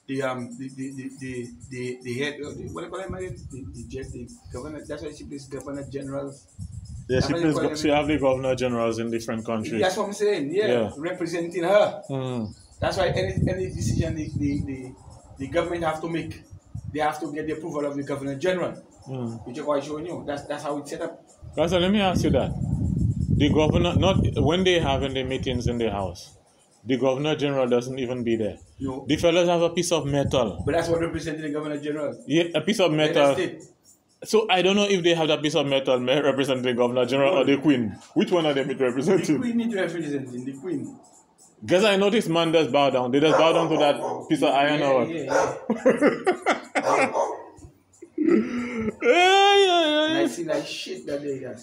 the head what do you call him again? The governor. That's why she plays governor generals. Yeah, That's what they call she them. have the governor generals in different countries. That's what I'm saying. Yeah, Yeah. representing her. Mm. That's why any decision the government have to make, they have to get the approval of the governor general. Which is why showing you. That's how it's set up. So let me ask you that. The governor, not when they having the meetings in the house, the governor general doesn't even be there. No. The fellas have a piece of metal. But that's what representing the governor general. Yeah, a piece of metal. So I don't know if they have that piece of metal representing the governor general or the queen. Which one are they representing? The queen need to represent the queen. Because I noticed man does bow down. They just bow down to that piece of iron or what? And I see like shit that they got.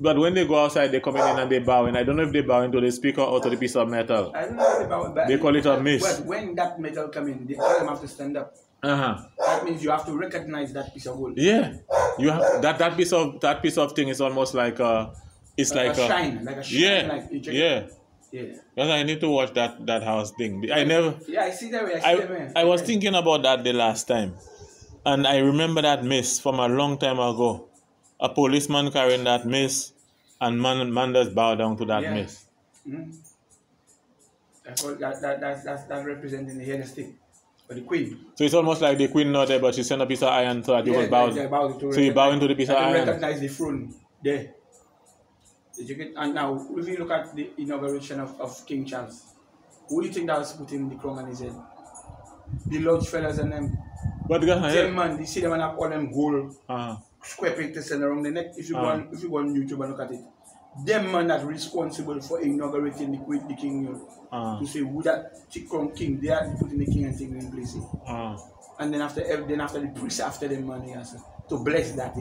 But when they go outside, they come in and they bow. And I don't know if they bow into the speaker or to the piece of metal. I don't know if they bow. But they call it a mace. But when that metal come in, they all them have to stand up. That means you have to recognize that piece of wood. Yeah, you have that piece of thing is almost like it's like a shine, like a shine. Yeah, like yeah. Because I need to watch that house thing. I never. Yeah, I see that way. I was thinking about that the last time, and I remember that mace from a long time ago. A policeman carrying that mace, and man does bow down to that mace. Mm-hmm. That's representing the head of state. Or the queen. So it's almost like the queen not there, but she sent a piece of iron so that you will bow. So you bow into the piece of iron. Recognize the throne there. And now, if you look at the inauguration of King Charles, who do you think that was putting the crown on his head? The lodge fellas and them. But same man, you see them and have all them gold square pictures around the neck. If you go on YouTube and look at it, them man that responsible for inaugurating the king, to say who that crown king, they are putting the king and thing in place. And then after the priest after them man, to bless that.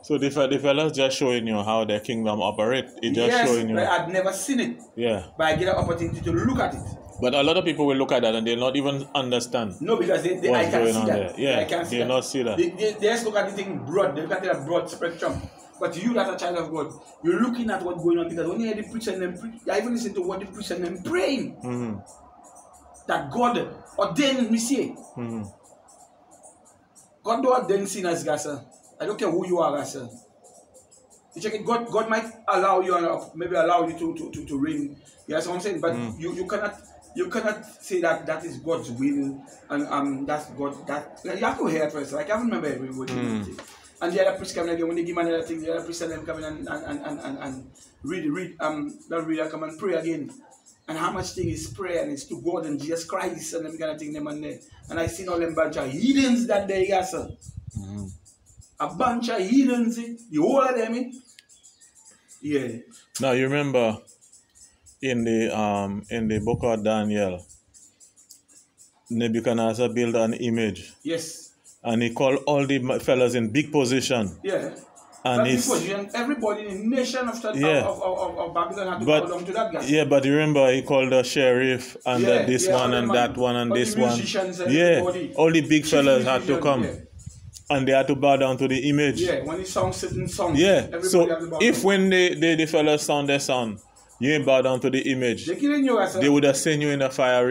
So the fellas just showing you how their kingdom operate. It just showing you. But I've never seen it. Yeah. But I get an opportunity to look at it. But a lot of people will look at that and they'll not even understand. No, because I can't see that. Yeah, I can't see they'll not see that. They just look at the thing broad. They look at the broad spectrum. But you, as a child of God, you're looking at what's going on because when you hear the preacher and them preach, I even listen to what the preacher and them praying. That God ordained Messiah. God don't ordain sinners, guys. I don't care who you are, guys. You check it. God might allow you and maybe allow you to reign. You know what I'm saying? But you cannot say that is God's will and that's God. That you have to hear it first. Like I remember every word. And the other priest come again when they give me another thing. The other priest them come in and read that reader come and pray again. And how much thing is prayer and it's to God and Jesus Christ and them kind of thing them and there. And I seen all them bunch of heathens that day, yes, sir. A bunch of heathens, the whole of them. Yeah. Now you remember in the book of Daniel, Nebuchadnezzar built an image. Yes. And he called all the fellas in big position. Yeah. And everybody in the nation of Babylon had to go down to that guy. Yeah, but you remember he called the sheriff and this one and that one and this one. Yeah, all the big fellas had to come. Yeah. And they had to bow down to the image. Yeah, when he sang certain songs. Yeah, so if when the fellas sound their sound, you ain't bow down to the image, they're killing you, they would have sent you in a fire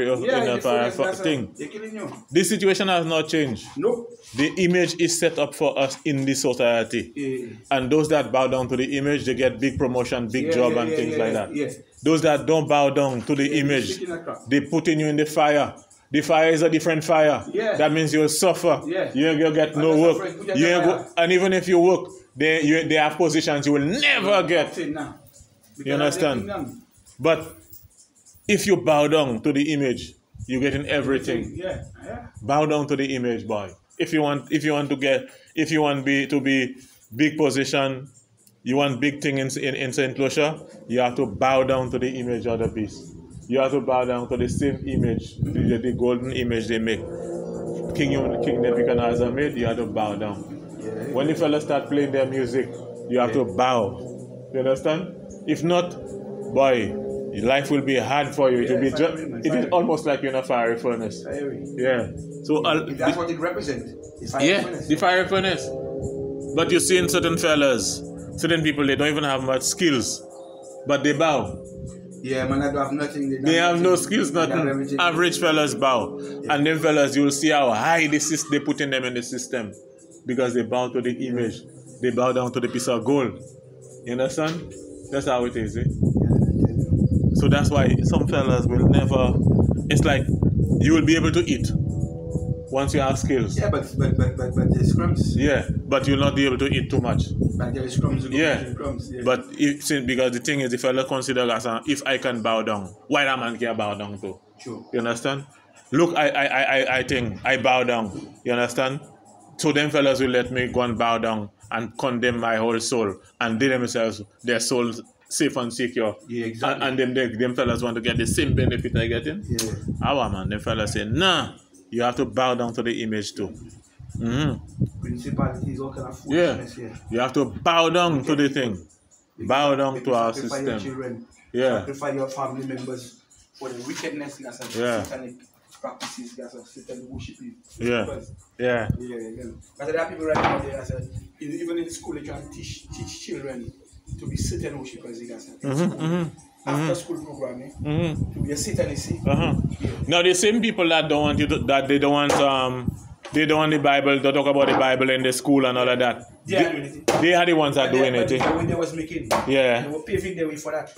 thing. They're killing you. This situation has not changed. Nope. The image is set up for us in this society. Yeah. And those that bow down to the image, they get big promotion, big job and things like that. Yeah. Those that don't bow down to the image, they putting you in the fire. The fire is a different fire. Yeah. That means you'll suffer. Yeah. You'll get no work. And even if you work, they have positions you will never get. You understand? But if you bow down to the image, you're getting everything. Yeah. Bow down to the image, boy. If you want to be big position, you want big thing in St. Lucia, you have to bow down to the image of the beast. You have to bow down to the same image, the golden image they make. King Nebuchadnezzar made, you have to bow down. When the fellas start playing their music, you have to bow. You understand? If not, boy, your life will be hard for you. It is almost like you're in a fiery furnace. Yeah. So that's what it represents. The fiery furnace. But you see in certain fellas, certain people, they don't even have much skills, but they bow. Yeah, man, I don't have nothing. They have no skills, nothing. Average fellas bow. Yeah. And them fellas, you'll see how high they putting them in the system. Because they bow to the image. They bow down to the piece of gold. You understand? That's how it is, eh? So that's why some fellas will never... It's like, you will be able to eat once you have skills. Yeah, but there's crumbs. Yeah, but you'll not be able to eat too much. But there's crumbs. Yeah. Crumbs, yeah. But because the thing is, the fella consider that if I can bow down, why that man can bow down too? Sure. You understand? Look, I think I bow down. You understand? So them fellas will let me go and bow down and condemn my whole soul and they themselves, their souls safe and secure. Yeah, exactly. And them fellas want to get the same benefit I getting. Yeah. Our man, them fellas say, nah, you have to bow down to the image too. Principalities, all kind of foolishness here. You have to bow down to the thing. Bow down to our system. Your children, sacrifice your family members for the wickedness and satanic practices, satanic worshiping. Yeah. But there are people right now there, even in school, they can teach children to be Satan worshippers. After school program, to be a Satanist. Now the same people that don't want you to, that they don't want they don't want the Bible to talk about the Bible in the school and all of that. They are the ones that are doing it. When they was making, they were paving the way for that.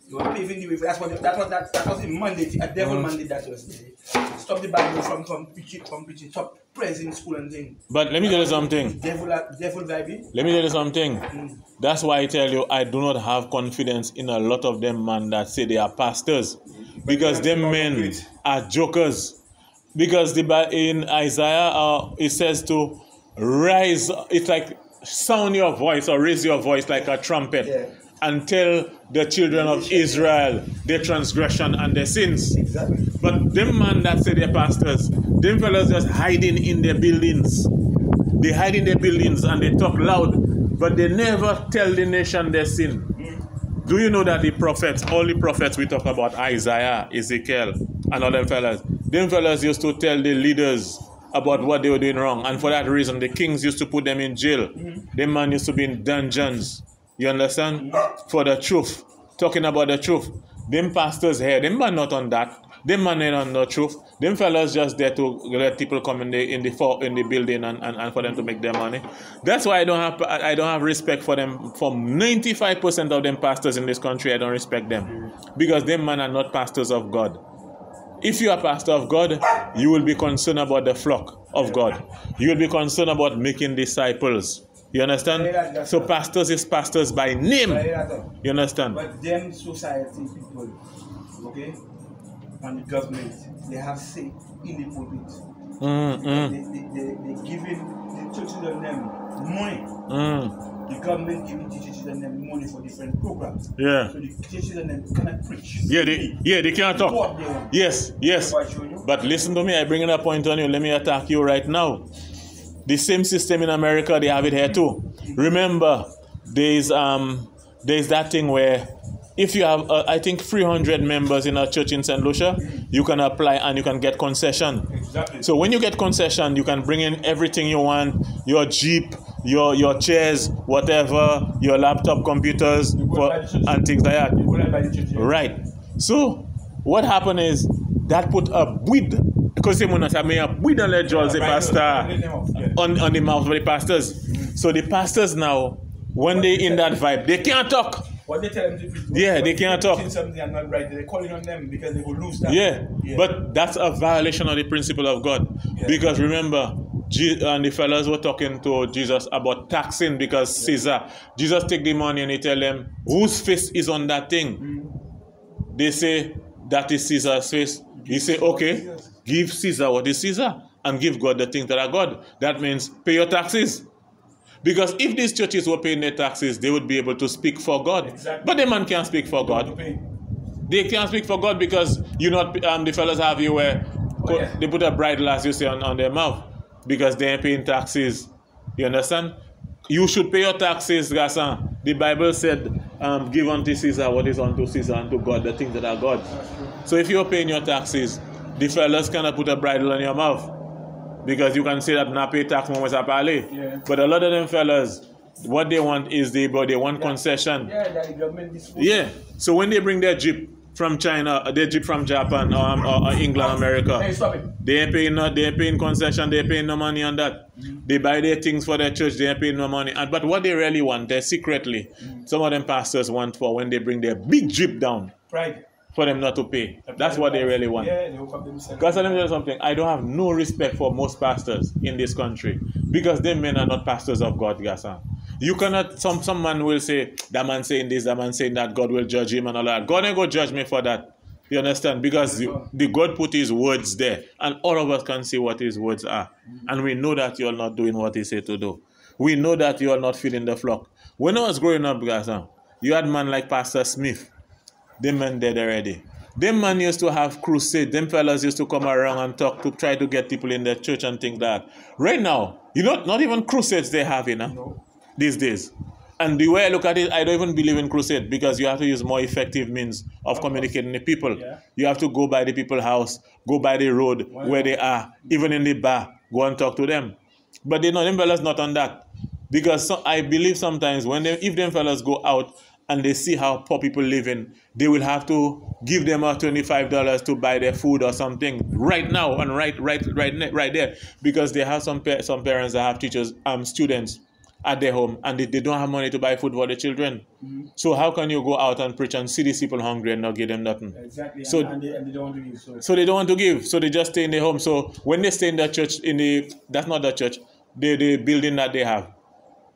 They were paving the way for that was the mandate, a devil mandate that was there. Stop the Bible from preaching, stop praising school and things. But let me tell you something. Devil Bible. Let me tell you something. That's why I tell you I do not have confidence in a lot of them man that say they are pastors. Because them men are jokers. Because in Isaiah it says to rise, it's like sound your voice or raise your voice like a trumpet and tell the children of Israel their transgression and their sins. Exactly. But them man that say they're pastors, them fellas just hiding in their buildings. They hide in their buildings and they talk loud, but they never tell the nation their sin. Do you know that the prophets, all the prophets we talk about, Isaiah, Ezekiel, and all them fellas used to tell the leaders about what they were doing wrong. And for that reason, the kings used to put them in jail. Them man used to be in dungeons. You understand? For the truth. Talking about the truth. Them pastors here, them man not on that. Them man ain't on the truth. Them fellas just there to let people come in the building and for them to make their money. That's why I don't have respect for them. For 95% of them pastors in this country, I don't respect them. Because them man are not pastors of God. If you are pastor of God, you will be concerned about the flock of God. You will be concerned about making disciples. You understand? So pastors is pastors by name. You understand? But them society people, okay, and the government, they have say in the pulpit. They giving the churches and them money. The government giving the churches and them money for different programs. Yeah. So the churches and them cannot preach. They can't talk. Yes. But listen to me, I bring in a point on you. Let me attack you right now. The same system in America, they have it here too. Remember, there's that thing where if you have, I think, 300 members in a church in St. Lucia, you can apply and you can get concession. Exactly. So when you get concession, you can bring in everything you want, your Jeep, your chairs, whatever, your laptop computers, and things like that. Right. So what happened is that put a bid, because they want to say, bid on the judge, the pastor, on the mouth of the pastors. So the pastors now, when they in that vibe, they can't talk. What they tell them to preach, they can't talk. Something and not right. They're calling on them because they will lose that. But that's a violation of the principle of God. Because remember, and the fellas were talking to Jesus about taxing because Caesar. Jesus take the money and he tell them, whose face is on that thing? They say, that is Caesar's face. He say, okay, give Caesar what is Caesar and give God the things that are God. That means pay your taxes. Because if these churches were paying their taxes, they would be able to speak for God. Exactly. But the man can't speak for God. They can't speak for God because the fellas have you where they put a bridle, as you say, on their mouth because they ain't paying taxes. You understand? You should pay your taxes, Gassan. The Bible said, give unto Caesar what is unto Caesar, and to God the things that are God. So if you're paying your taxes, the fellas cannot put a bridle on your mouth. Because you can say that not pay tax when a parley. But a lot of them fellas, What they want is they want concession. Yeah, the government is. Yeah. So when they bring their jeep from China, their jeep from Japan or England, America, Hey, stop it. they ain't paying concession, they ain't paying no money on that. They buy their things for their church, they ain't paying no money. But what they really want, they secretly, some of them pastors want for when they bring their big jeep down. Pride. For them not to pay. That's what they really want. Yeah, they will come themselves. Because let me tell you something, I don't have no respect for most pastors in this country. Because them men are not pastors of God, Gasa. You cannot, some man will say, that man saying this, that man saying that, God will judge him and all that. God ain't go judge me for that. You understand? Because the God put his words there. And all of us can see what his words are. And we know that you're not doing what he said to do. We know that you are not feeding the flock. When I was growing up, Gasa, you had man like Pastor Smith. Them men dead already. Them man used to have crusade. Them fellas used to come around and talk to try to get people in the church and things like that. Right now, you know, not even crusades they have, these days. And the way I look at it, I don't even believe in crusade because you have to use more effective means of communicating with people. Yeah. You have to go by the people's house, go by the road where they are, even in the bar, go and talk to them. But they know them fellas not on that. Because I believe sometimes if them fellas go out and they see how poor people living, they will have to give them $25 to buy their food or something right now and right there, because they have some parents that have teachers, students at their home, and they don't have money to buy food for the children. So how can you go out and preach and see these people hungry and not give them nothing? Exactly. So and they don't want to give. So they don't want to give. So they just stay in their home. So when they stay in the church, that's not the church, the building that they have,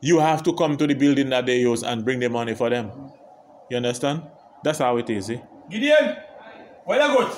you have to come to the building that they use and bring the money for them. You understand? That's how it is. Gideon, well, good.